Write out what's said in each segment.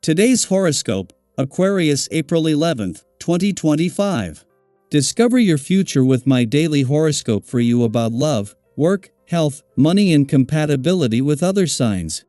Today's horoscope, Aquarius April 11th, 2025. Discover your future with my daily horoscope for you about love, work, health, money and compatibility with other signs.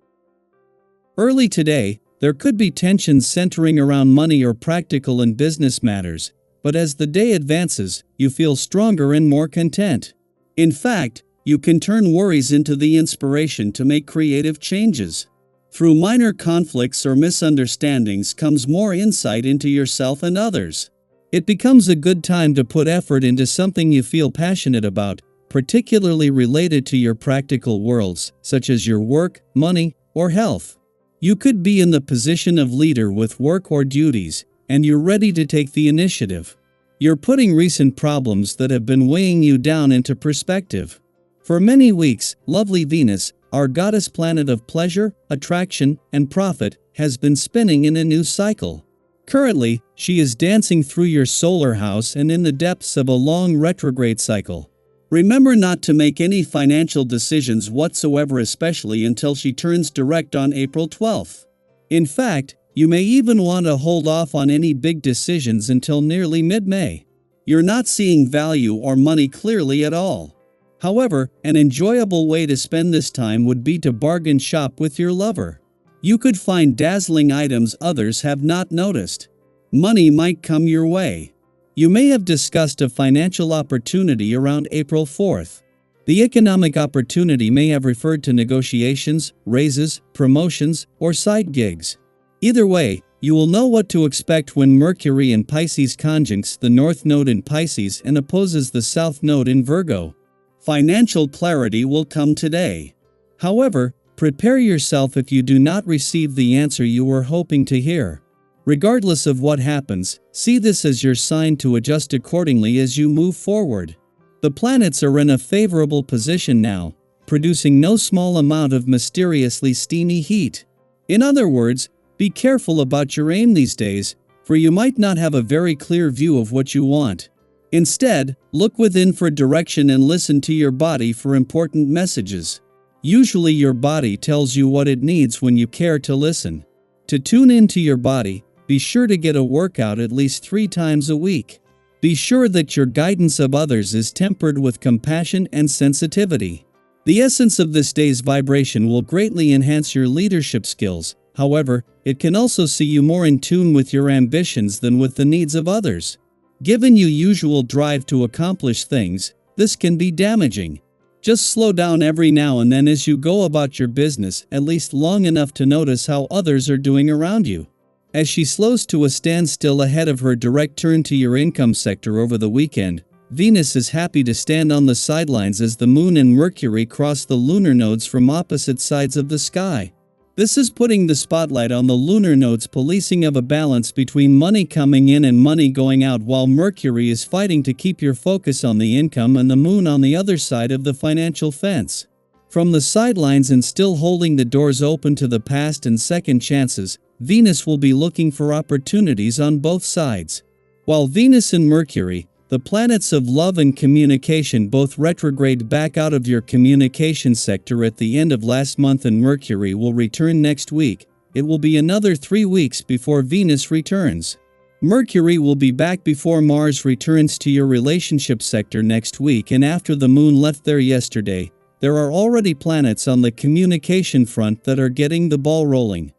Early today, there could be tensions centering around money or practical and business matters, but as the day advances, you feel stronger and more content. In fact, you can turn worries into the inspiration to make creative changes. Through minor conflicts or misunderstandings comes more insight into yourself and others. It becomes a good time to put effort into something you feel passionate about, particularly related to your practical worlds, such as your work, money, or health. You could be in the position of leader with work or duties, and you're ready to take the initiative. You're putting recent problems that have been weighing you down into perspective. For many weeks, lovely Venus, our goddess planet of pleasure, attraction, and profit, has been spinning in a new cycle. Currently, she is dancing through your solar house and in the depths of a long retrograde cycle. Remember not to make any financial decisions whatsoever, especially until she turns direct on April 12th. In fact, you may even want to hold off on any big decisions until nearly mid-May. You're not seeing value or money clearly at all. However, an enjoyable way to spend this time would be to bargain shop with your lover. You could find dazzling items others have not noticed. Money might come your way. You may have discussed a financial opportunity around April 4th. The economic opportunity may have referred to negotiations, raises, promotions, or side gigs. Either way, you will know what to expect when Mercury in Pisces conjuncts the North Node in Pisces and opposes the South Node in Virgo. Financial clarity will come today. However, prepare yourself if you do not receive the answer you were hoping to hear. Regardless of what happens, see this as your sign to adjust accordingly as you move forward. The planets are in a favorable position now, producing no small amount of mysteriously steamy heat. In other words, be careful about your aim these days, for you might not have a very clear view of what you want. Instead, look within for direction and listen to your body for important messages. Usually your body tells you what it needs when you care to listen. To tune into your body, be sure to get a workout at least 3 times a week. Be sure that your guidance of others is tempered with compassion and sensitivity. The essence of this day's vibration will greatly enhance your leadership skills. However, it can also see you more in tune with your ambitions than with the needs of others. Given your usual drive to accomplish things, this can be damaging. Just slow down every now and then as you go about your business, at least long enough to notice how others are doing around you. As she slows to a standstill ahead of her direct turn to your income sector over the weekend, Venus is happy to stand on the sidelines as the Moon and Mercury cross the lunar nodes from opposite sides of the sky. This is putting the spotlight on the lunar nodes' policing of a balance between money coming in and money going out, while Mercury is fighting to keep your focus on the income and the Moon on the other side of the financial fence. From the sidelines and still holding the doors open to the past and second chances, Venus will be looking for opportunities on both sides. While Venus and Mercury, the planets of love and communication, both retrograde back out of your communication sector at the end of last month, and Mercury will return next week, it will be another 3 weeks before Venus returns. Mercury will be back before Mars returns to your relationship sector next week, and after the Moon left there yesterday, there are already planets on the communication front that are getting the ball rolling.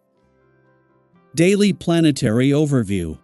Daily Planetary Overview.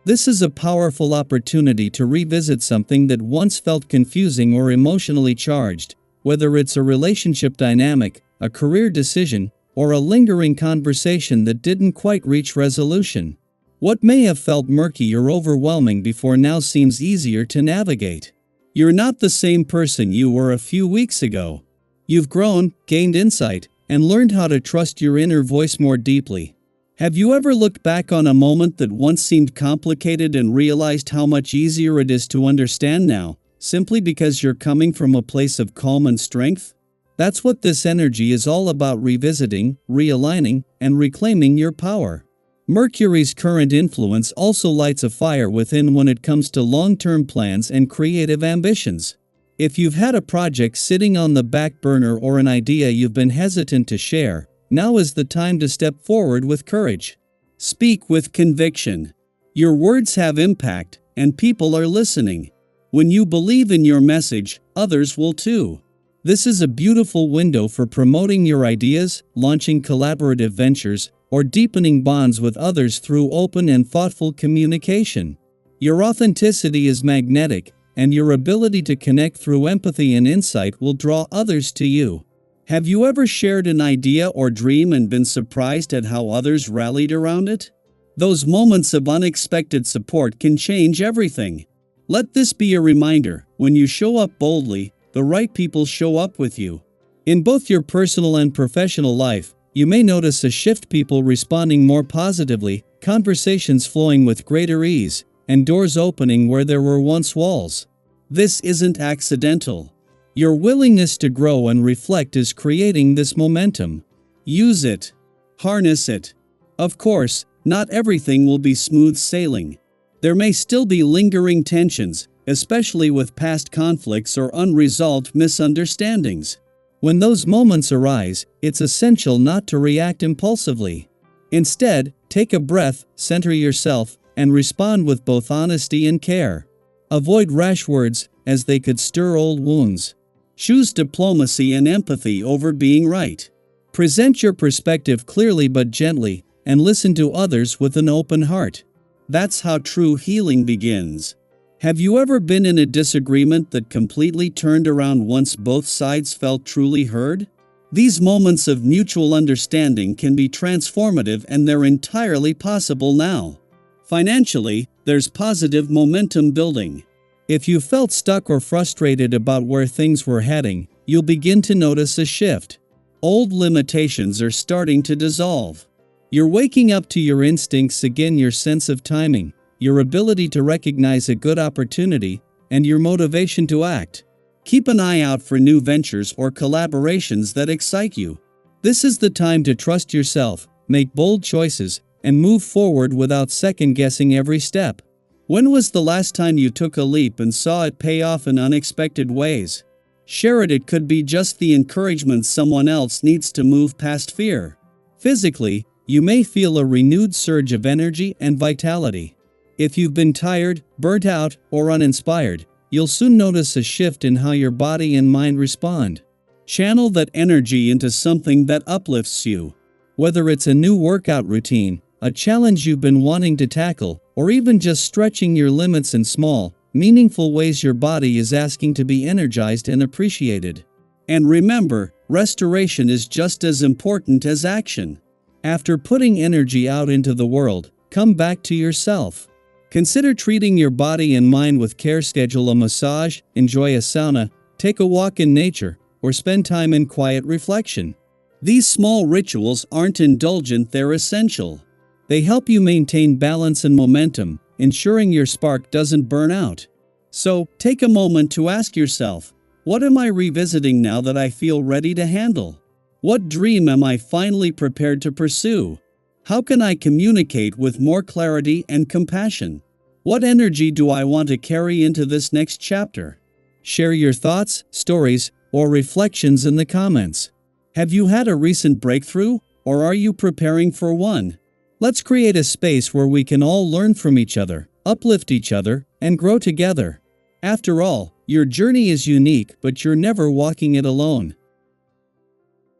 This is a powerful opportunity to revisit something that once felt confusing or emotionally charged, whether it's a relationship dynamic, a career decision, or a lingering conversation that didn't quite reach resolution. What may have felt murky or overwhelming before now seems easier to navigate. You're not the same person you were a few weeks ago. You've grown, gained insight, and learned how to trust your inner voice more deeply. Have you ever looked back on a moment that once seemed complicated and realized how much easier it is to understand now, simply because you're coming from a place of calm and strength? That's what this energy is all about: revisiting, realigning, and reclaiming your power. Mercury's current influence also lights a fire within when it comes to long-term plans and creative ambitions. If you've had a project sitting on the back burner or an idea you've been hesitant to share, Now is the time to step forward with courage. Speak with conviction. Your words have impact, and people are listening. When you believe in your message, others will too. This is a beautiful window for promoting your ideas, launching collaborative ventures, or deepening bonds with others through open and thoughtful communication. Your authenticity is magnetic, and your ability to connect through empathy and insight will draw others to you. Have you ever shared an idea or dream and been surprised at how others rallied around it? Those moments of unexpected support can change everything. Let this be a reminder: when you show up boldly, the right people show up with you. In both your personal and professional life, you may notice a shift: people responding more positively, conversations flowing with greater ease, and doors opening where there were once walls. This isn't accidental. Your willingness to grow and reflect is creating this momentum. Use it. Harness it. Of course, not everything will be smooth sailing. There may still be lingering tensions, especially with past conflicts or unresolved misunderstandings. When those moments arise, it's essential not to react impulsively. Instead, take a breath, center yourself, and respond with both honesty and care. Avoid rash words, as they could stir old wounds. Choose diplomacy and empathy over being right. Present your perspective clearly but gently, and listen to others with an open heart. That's how true healing begins. Have you ever been in a disagreement that completely turned around once both sides felt truly heard? These moments of mutual understanding can be transformative, and they're entirely possible now. Financially, there's positive momentum building. If you felt stuck or frustrated about where things were heading, you'll begin to notice a shift. Old limitations are starting to dissolve. You're waking up to your instincts again, your sense of timing, your ability to recognize a good opportunity, and your motivation to act. Keep an eye out for new ventures or collaborations that excite you. This is the time to trust yourself, make bold choices, and move forward without second-guessing every step. When was the last time you took a leap and saw it pay off in unexpected ways? Share it. It could be just the encouragement someone else needs to move past fear. Physically, you may feel a renewed surge of energy and vitality. If you've been tired, burnt out, or uninspired, you'll soon notice a shift in how your body and mind respond. Channel that energy into something that uplifts you. Whether it's a new workout routine, a challenge you've been wanting to tackle, or even just stretching your limits in small, meaningful ways, your body is asking to be energized and appreciated. And remember, restoration is just as important as action. After putting energy out into the world, come back to yourself. Consider treating your body and mind with care. Schedule a massage, enjoy a sauna, take a walk in nature, or spend time in quiet reflection. These small rituals aren't indulgent, they're essential. They help you maintain balance and momentum, ensuring your spark doesn't burn out. So, take a moment to ask yourself, what am I revisiting now that I feel ready to handle? What dream am I finally prepared to pursue? How can I communicate with more clarity and compassion? What energy do I want to carry into this next chapter? Share your thoughts, stories, or reflections in the comments. Have you had a recent breakthrough, or are you preparing for one? Let's create a space where we can all learn from each other, uplift each other, and grow together. After all, your journey is unique, but you're never walking it alone.